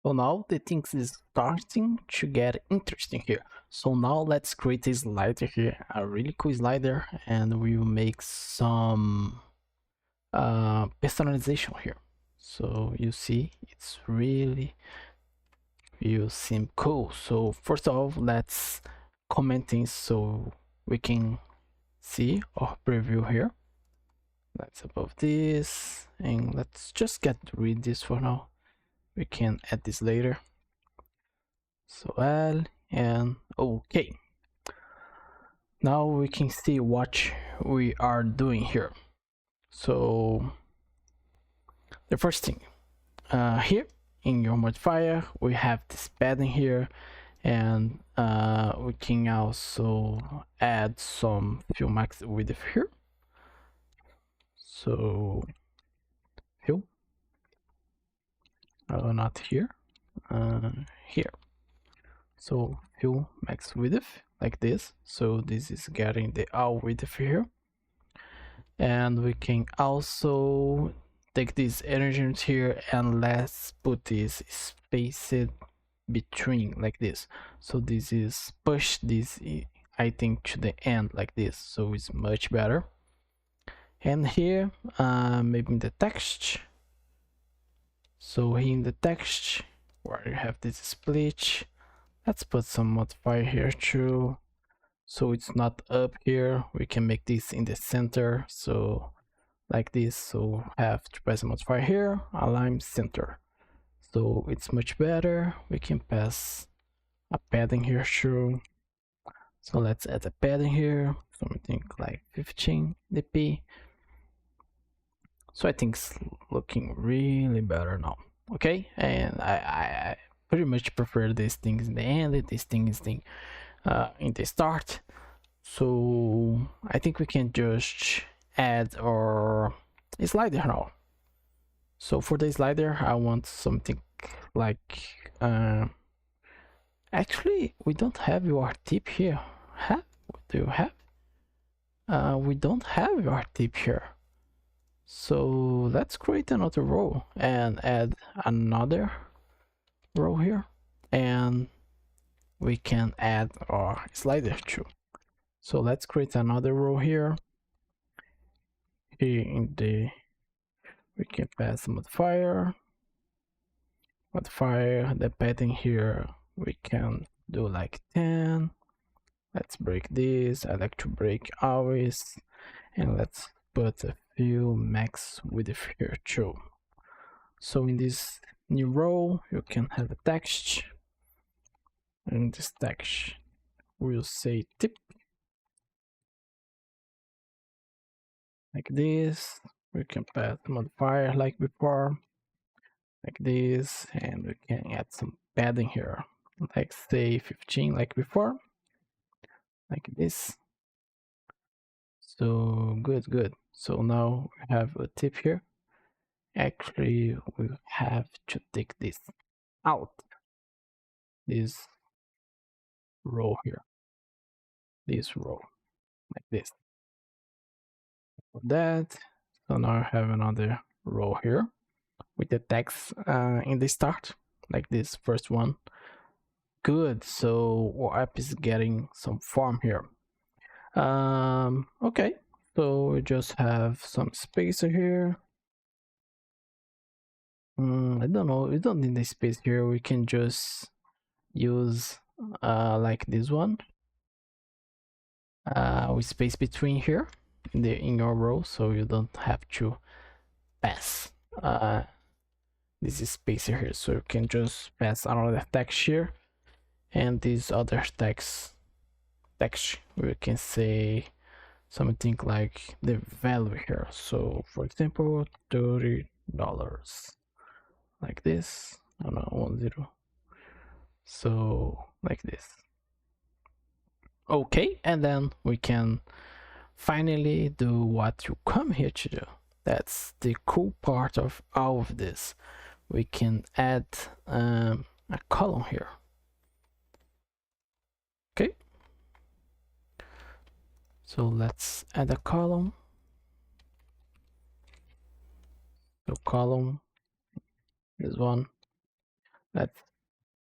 So now the things is starting to get interesting here. So now let's create a slider here, a really cool slider, and we will make some personalization here. So you see, it's really you seem cool. So first of all, let's comment things so we can see or preview here. Let's above this, and let's just get rid this for now. We can add this later. So L and okay. Now we can see what we are doing here. So the first thing, here in your modifier, we have this padding here, and we can also add some fill max width here. So fill, not here, here. So fill max width like this. So this is getting the all width here. And we can also take these energies here and let's put this spaced between like this. So this is push this item to the end like this, so it's much better. And here maybe in the text, so here in the text where you have this split, let's put some modifier here too, so it's not up here. We can make this in the center, so like this. So have to pass a modifier here, align center, so it's much better. We can pass a padding here too, so let's add a padding here, something like 15 dp. So I think it's looking really better now. Okay, and I pretty much prefer these things in the end, these things in the start. So I think we can just add our slider now. So for the slider, I want something like actually we don't have your tip here. Huh? What do you have? We don't have your tip here. So let's create another row and add another row here, and we can add our slider too. So let's create another row here. Here in the we can pass modifier, the padding here we can do like 10. Let's break this. I like to break always, and let's put a few max width here too. So in this new row you can have a text, and this text will say tip like this. We can pass modifier like before, like this, and we can add some padding here, like say 15 like before, like this. So good. So now we have a tip here. Actually we have to take this out, this row here, this row like this. For that, so now I have another row here with the text in the start, like this first one. Good, so our app is getting some form here. Okay, so we just have some spacer here. I don't know, we don't need the space here. We can just use like this one with space between here in your row, so you don't have to pass this spacer here. So you can just pass another text here, and this other text we can say something like the value here. So for example, $30 like this. I don't know, 10. So like this. Okay, and then we can finally do what you come here to do. That's the cool part of all of this. We can add a column here. Okay, so let's add a column. So column, this one. Let's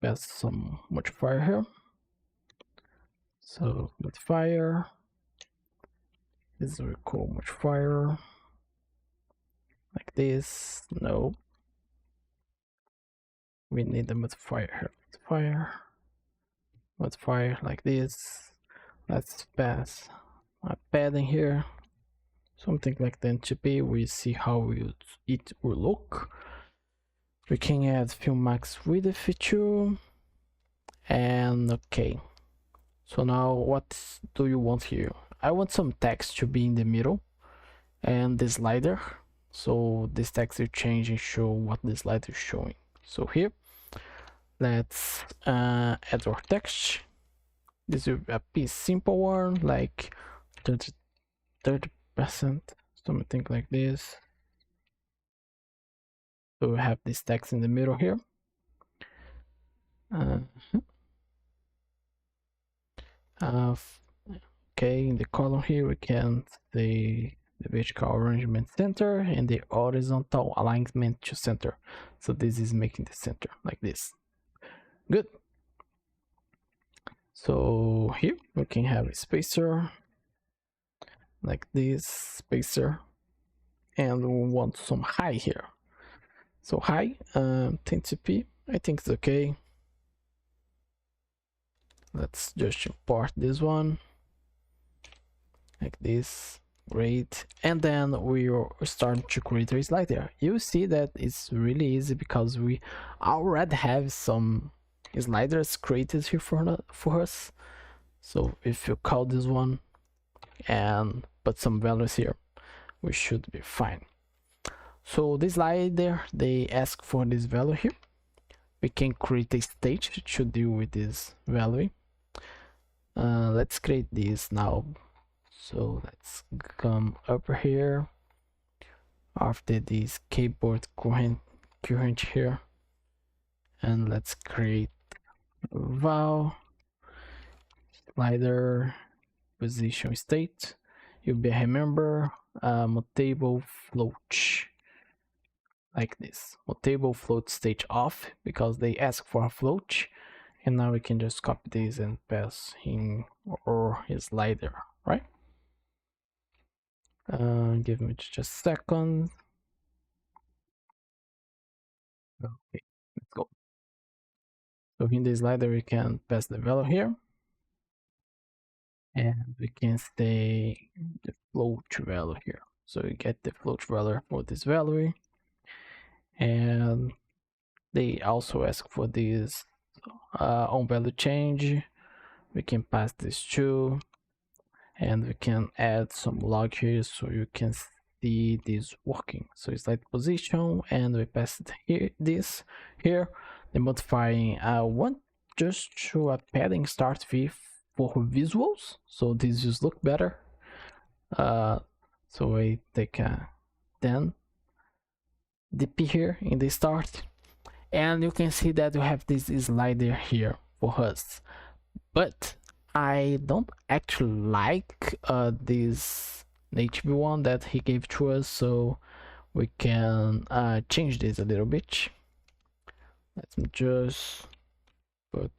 pass some modifier here. So modifier is a cool modifier like this. No, we need a modifier here. Modifier like this. Let's pass a padding here, something like the NTP. We see how it will look. We can add fill max width feature, and okay. So now what do you want here? I want some text to be in the middle and the slider. So this text will change and show what the slider is showing. So here, let's add our text. This will be a simple one, like 30%, something like this. So we have this text in the middle here. Okay, in the column here we can say the vertical arrangement center and the horizontal alignment to center. So this is making the center like this. Good. So here we can have a spacer like this, spacer, and we want some high here. So high, 10TP, I think it's okay. Let's just import this one like this. Great. And then we are starting to create a slider. You see that it's really easy because we already have some sliders created here for us. So if you call this one and put some values here, we should be fine. So this slider, they ask for this value here. We can create a state to deal with this value. Let's create this now. So let's come up here after this keyboard current here, and let's create val slider position state. You be remember mutable float like this. Mutable float state off because they ask for a float, and now we can just copy this and pass in or his slider, right? Give me just a second. Okay, let's go. So in the slider, we can pass the value here, and we can say the float value here. So we get the float value for this value, and they also ask for this on value change. We can pass this too, and we can add some log here so you can see this working. So it's like position, and we pass it here, this here, the modifying I want just to a padding start v for visuals, so these just look better. So I take a 10 dp here in the start, and you can see that we have this slider here for us, but I don't actually like this native one that he gave to us, so we can change this a little bit. Let me just put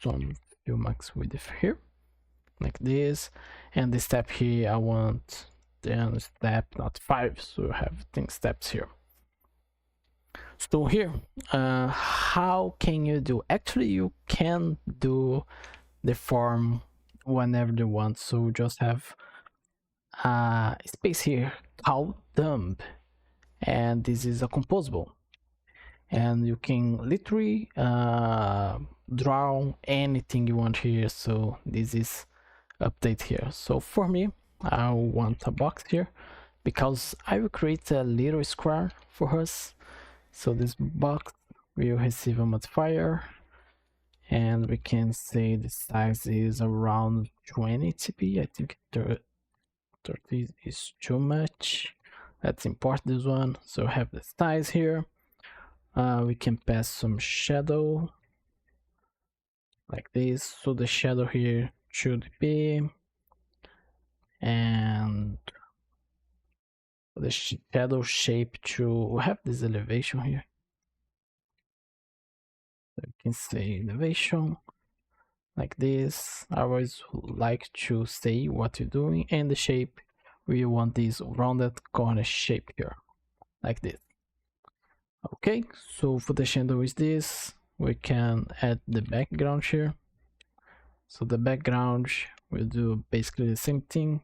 some fill max width here like this, and the step here I want 10 step, not 5, so you have 10 steps here. So here, how can you do? Actually, you can do the form whenever you want. So just have a space here called dump, and this is a composable, and you can literally draw anything you want here. So this is update here. So for me, I want a box here because I will create a little square for us. So this box will receive a modifier, and we can say the size is around 20 TB. I think 30 is too much. Let's import this one. So we have the size here. We can pass some shadow like this. So the shadow here should be, and the shadow shape to have this elevation here. You can say elevation like this. I always like to say what you're doing, and the shape, we want this rounded corner shape here, like this. Okay, so for the shadow is this. We can add the background here. So the background will do basically the same thing.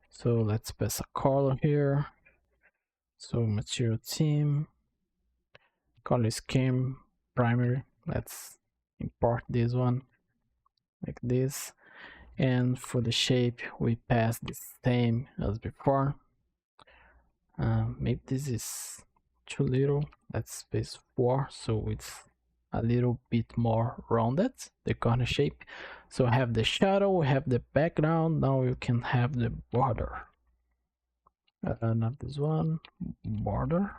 So let's pass a color here. So material theme, color scheme, primary. Let's import this one like this. And for the shape, we pass the same as before. Maybe this is too little. Let's space 4 so it's a little bit more rounded, the corner shape. So I have the shadow, we have the background. Now you can have the border. Not this one, border.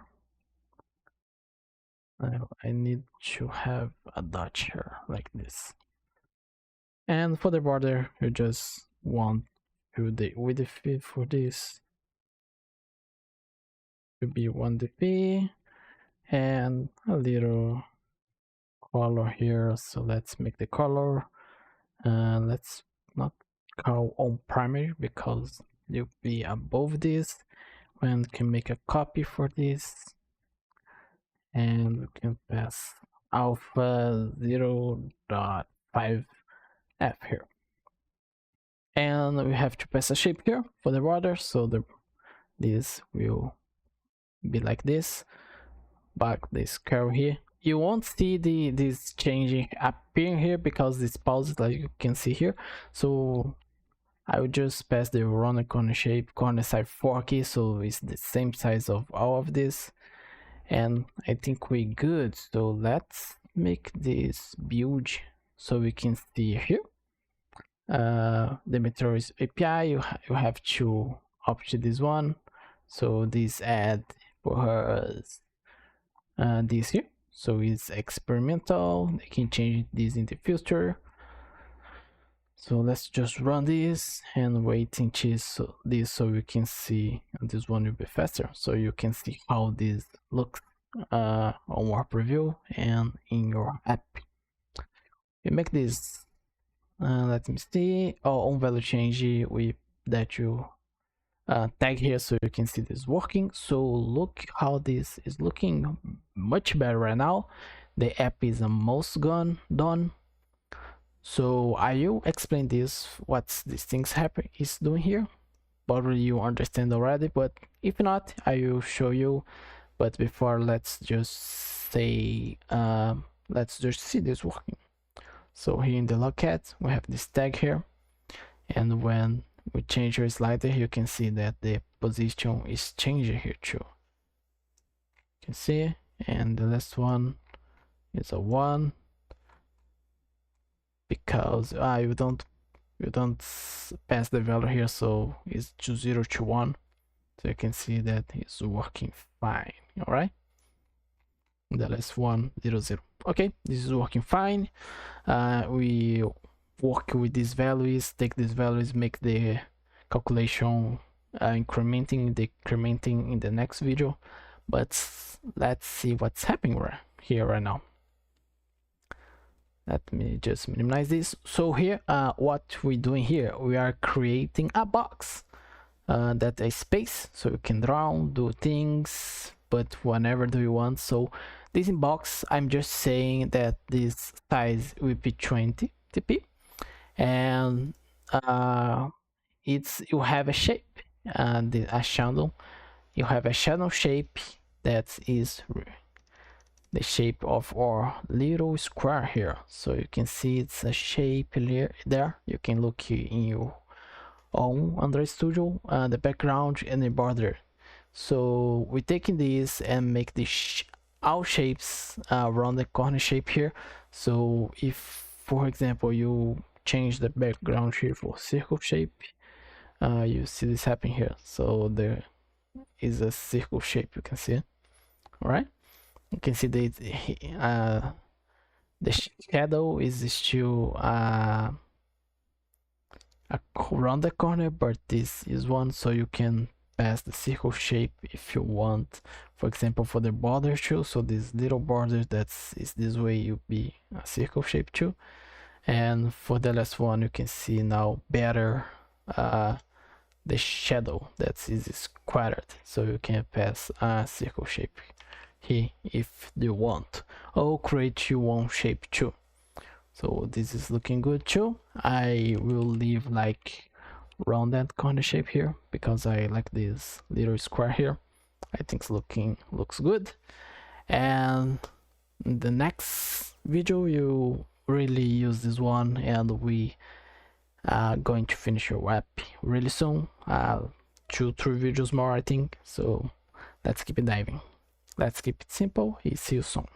I need to have a dot here like this. And for the border, you just want to the width for this to be 1 dp and a little color here. So let's make the color. Let's not call on primary because you'll be above this. When can make a copy for this, and we can pass alpha 0.5 f here, and we have to pass a shape here for the border. So this will be like this. Back this curve here. You won't see this changing appearing here because it's paused, like you can see here. So I will just pass the rounded corner shape, corner side 4 key, so it's the same size of all of this. And I think we're good. So let's make this build so we can see here. The materials API, you have to opt this one. So this add for us this here. So it's experimental. They can change this in the future. So let's just run this and wait until this so we can see, and this one will be faster. So you can see how this looks on our preview and in your app. We make this, let me see, on value change with that you tag here so you can see this working. So look how this is looking much better right now. The app is almost done. So I will explain this, what these things happen is doing here. Probably you understand already, but if not, I will show you. But before, let's just say, let's just see this working. So here in the logcat, we have this tag here, and when we change your slider, you can see that the position is changing here too. You can see, and the last one is a 1 because you don't pass the value here, so it's 0 to 1. So you can see that it's working fine. All right, the last one 0 0. Okay, this is working fine. We work with these values, take these values, make the calculation incrementing, decrementing in the next video. But let's see what's happening here right now. Let me just minimize this. So here, what we're doing here, we are creating a box that is space, so you can draw, do things, but whenever do you want. So this inbox, I'm just saying that this size will be 20 dp, and you have a shape and a shadow. You have a shadow shape that is the shape of our little square here. So you can see it's a shape there. You can look in your own Android Studio, the background and the border. So we're taking this and make this all shapes around the corner shape here. So if, for example, you change the background here for circle shape, you see this happen here. So there is a circle shape, you can see. All right, you can see that the shadow is still around the corner, but this is one, so you can pass the circle shape if you want. For example, for the border too, so this little border that's is this way, you be a circle shape too. And for the last one, you can see now better the shadow that is squared, so you can pass a circle shape here if you want, or create your own shape too. So this is looking good too. I will leave like rounded corner shape here because I like this little square here. I think looks good. And in the next video you really use this one, and we are going to finish your app really soon. 2-3 videos more I think. So let's keep it diving. Let's keep it simple. See you soon.